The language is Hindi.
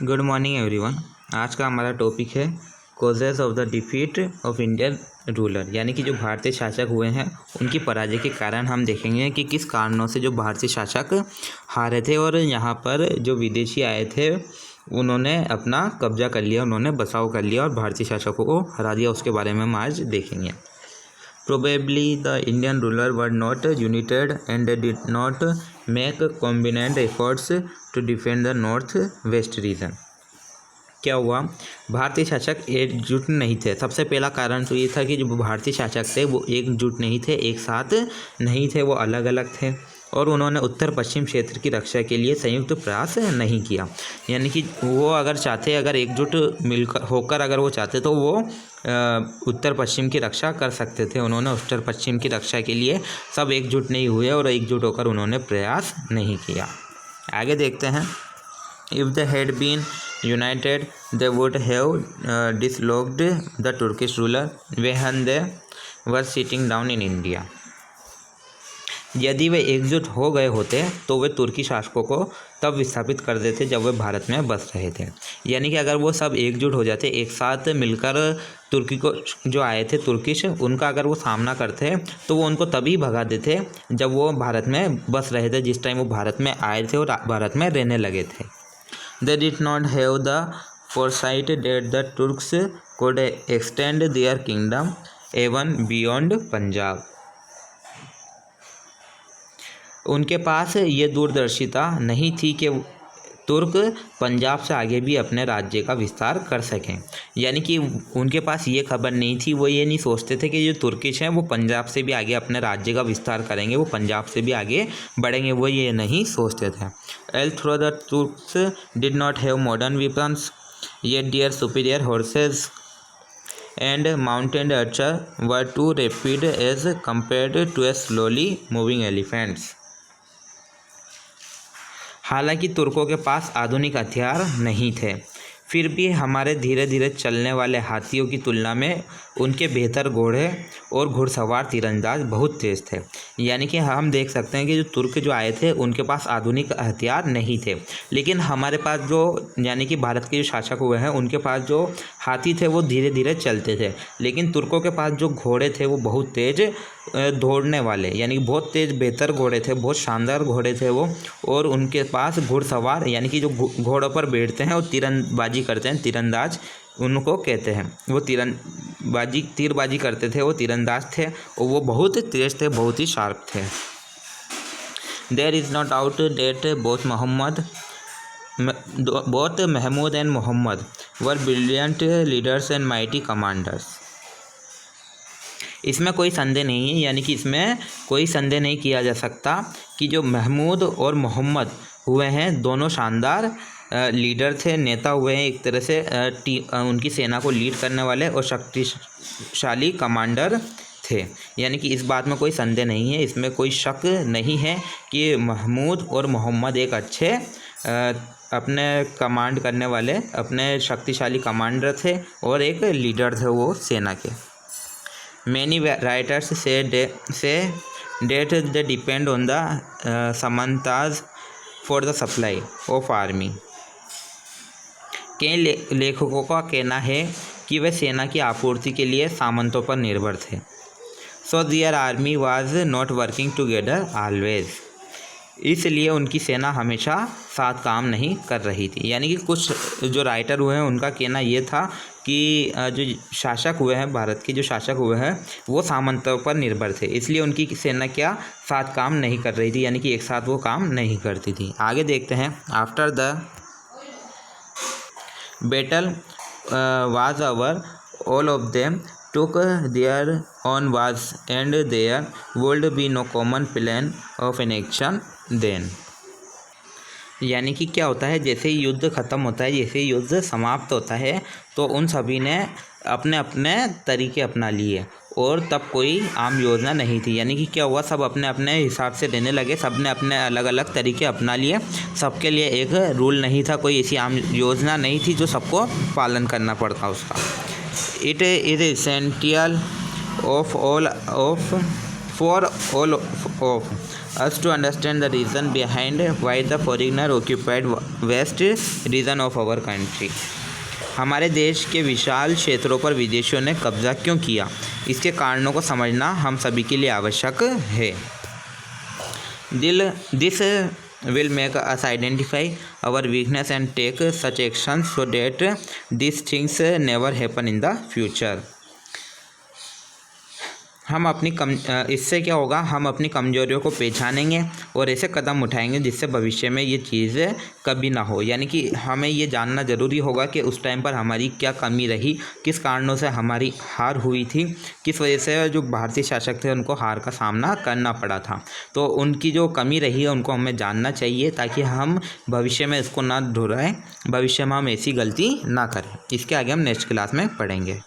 Good morning everyone. आज का हमारा टॉपिक है causes of the defeat of Indian ruler, यानी कि जो भारतीय शासक हुए हैं उनकी पराजय के कारण हम देखेंगे कि किस कारणों से जो भारतीय शासक हारे थे और यहाँ पर जो विदेशी आए थे उन्होंने अपना कब्जा कर लिया, उन्होंने बसाव कर लिया और भारतीय शासकों को हरा दिया। उसके बारे में हम आज देखेंगे। Probably the Indian ruler were not united and they did not make combined efforts to defend the north-west region। क्या हुआ? भारतीय शासक एकजुट नहीं थे। सबसे पहला कारण तो ये था कि जो भारतीय शासक थे वो एकजुट नहीं थे, एक साथ नहीं थे, वो अलग अलग थे और उन्होंने उत्तर पश्चिम क्षेत्र की रक्षा के लिए संयुक्त प्रयास नहीं किया। यानी कि वो अगर चाहते, अगर एकजुट मिलकर होकर अगर वो चाहते तो वो उत्तर पश्चिम की रक्षा कर सकते थे। उन्होंने उत्तर पश्चिम की रक्षा के लिए सब एकजुट नहीं हुए और एकजुट होकर उन्होंने प्रयास नहीं किया। आगे देखते हैं। If they had been united they would have dislodged the Turkish ruler when they were sitting down in India. यदि वे एकजुट हो गए होते तो वे तुर्की शासकों को तब विस्थापित कर देते जब वे भारत में बस रहे थे। यानी कि अगर वो सब एकजुट हो जाते, एक साथ मिलकर तुर्की को जो आए थे तुर्किश, उनका अगर वो सामना करते तो वो उनको तभी भगा देते जब वो भारत में बस रहे थे, जिस टाइम वो भारत में आए थे और भारत में रहने लगे थे। They did not have the foresight that the Turks could extend their kingdom even beyond Punjab. उनके पास ये दूरदर्शिता नहीं थी कि तुर्क पंजाब से आगे भी अपने राज्य का विस्तार कर सकें। यानी कि उनके पास ये खबर नहीं थी, वो ये नहीं सोचते थे कि जो तुर्किश हैं वो पंजाब से भी आगे अपने राज्य का विस्तार करेंगे, वो पंजाब से भी आगे बढ़ेंगे, वो ये नहीं सोचते थे। Although the Turks did not have modern weapons yet their superior horses and mounted archer were too rapid as compared to a slowly moving elephants. हालांकि तुर्कों के पास आधुनिक हथियार नहीं थे, फिर भी हमारे धीरे धीरे चलने वाले हाथियों की तुलना में उनके बेहतर घोड़े और घुड़सवार तीरंदाज बहुत तेज़ थे। यानी कि हम देख सकते हैं कि जो तुर्क जो आए थे उनके पास आधुनिक हथियार नहीं थे, लेकिन हमारे पास जो, यानी कि भारत के जो शासक हुए हैं उनके पास जो हाथी थे वो धीरे धीरे चलते थे, लेकिन तुर्कों के पास जो घोड़े थे वो बहुत तेज़ दौड़ने वाले, यानी कि बहुत तेज़ बेहतर घोड़े थे, बहुत शानदार घोड़े थे वो। और उनके पास घुड़सवार, यानी कि जो घोड़ों पर बैठते हैं और तीरंदाजी करते हैं, तीरंदाज उनको कहते हैं, वो तीरबाजी करते थे, वो तीरंदाज थे और वो बहुत तेज थे, बहुत ही शार्प थे। There is no doubt that both Mahmud and Mohammed were brilliant leaders and mighty commanders. इसमें कोई संदेह नहीं है, यानी कि इसमें कोई संदेह नहीं किया जा सकता कि जो महमूद और मोहम्मद हुए हैं दोनों शानदार लीडर थे, नेता हुए हैं, एक तरह से उनकी सेना को लीड करने वाले और शक्तिशाली कमांडर थे। यानी कि इस बात में कोई संदेह नहीं है, इसमें कोई शक नहीं है कि महमूद और मोहम्मद एक अच्छे अपने कमांड करने वाले, अपने शक्तिशाली कमांडर थे और एक लीडर थे वो सेना के। Many writers say that they depend on the Samantas for the supply of army। कई लेखकों का कहना है कि वे सेना की आपूर्ति के लिए सामंतों पर निर्भर थे। So their army was not working together always। इसलिए उनकी सेना हमेशा साथ काम नहीं कर रही थी। यानी कि कुछ जो राइटर हुए हैं उनका कहना ये था कि जो शासक हुए हैं, भारत के जो शासक हुए हैं वो सामंतों पर निर्भर थे, इसलिए उनकी सेना क्या साथ काम नहीं कर रही थी, यानी कि एक साथ वो काम नहीं करती थी। आगे देखते हैं। After the battle was over all of them took their own wars and there would be no common plan of an action then। यानी कि क्या होता है, जैसे ही युद्ध ख़त्म होता है, जैसे ही युद्ध समाप्त होता है तो उन सभी ने अपने अपने तरीके अपना लिए और तब कोई आम योजना नहीं थी। यानी कि क्या हुआ, सब अपने अपने हिसाब से रहने लगे, सब ने अपने अलग अलग तरीके अपना लिए, सबके लिए एक रूल नहीं था, कोई ऐसी आम योजना नहीं थी जो सबको पालन करना पड़ता उसका। It is essential for all of us to understand the reason behind why the foreigner occupied west region of our country. हमारे देश के विशाल क्षेत्रों पर विदेशियों ने कब्जा क्यों किया, इसके कारणों को समझना हम सभी के लिए आवश्यक है. This will make us identify our weakness and take such actions so that these things never happen in the future. हम अपनी इससे क्या होगा, हम अपनी कमजोरियों को पहचानेंगे और ऐसे कदम उठाएंगे जिससे भविष्य में ये चीज़ कभी ना हो. यानी कि हमें ये जानना ज़रूरी होगा कि उस टाइम पर हमारी क्या कमी रही, किस कारणों से हमारी हार हुई थी, किस वजह से जो भारतीय शासक थे उनको हार का सामना करना पड़ा था. तो उनकी जो कमी रही है उनको हमें जानना चाहिए ताकि हम भविष्य में इसको ना दोहराएं, भविष्य में हम ऐसी गलती ना करें. इसके आगे हम नेक्स्ट क्लास में पढ़ेंगे.